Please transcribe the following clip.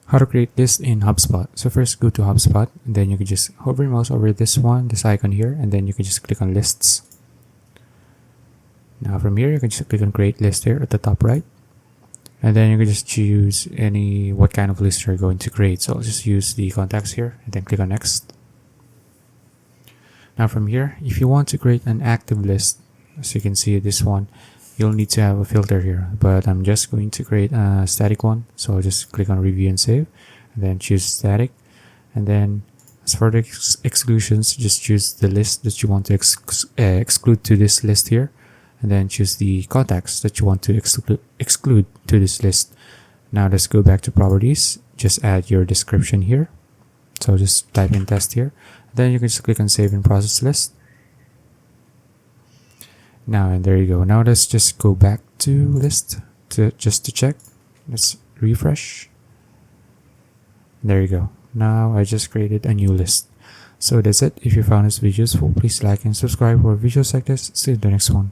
How to create list in HubSpot. So first go to HubSpot, and then you can just hover your mouse over this icon here, and then you can just click on lists. Now from here, you can just click on create list here at the top right, and then you can just choose what kind of list you're going to create. So I'll just use the contacts here, and then click on next. Now from here, if you want to create an active list, as you can see this one, you'll need to have a filter here, but I'm just going to create a static one. So I'll just click on review and save, and then choose static. And then as for the exclusions, just choose the list that you want to exclude to this list here, and then choose the contacts that you want to exclude to this list. Now let's go back to properties, just add your description here. So just type in test here, then you can just click on save and process list. Now, and there you go. Now let's just go back to list just to check. Let's refresh. There you go. Now I just created a new list. So that's it. If you found this video useful, please like and subscribe for videos like this. See you in the next one.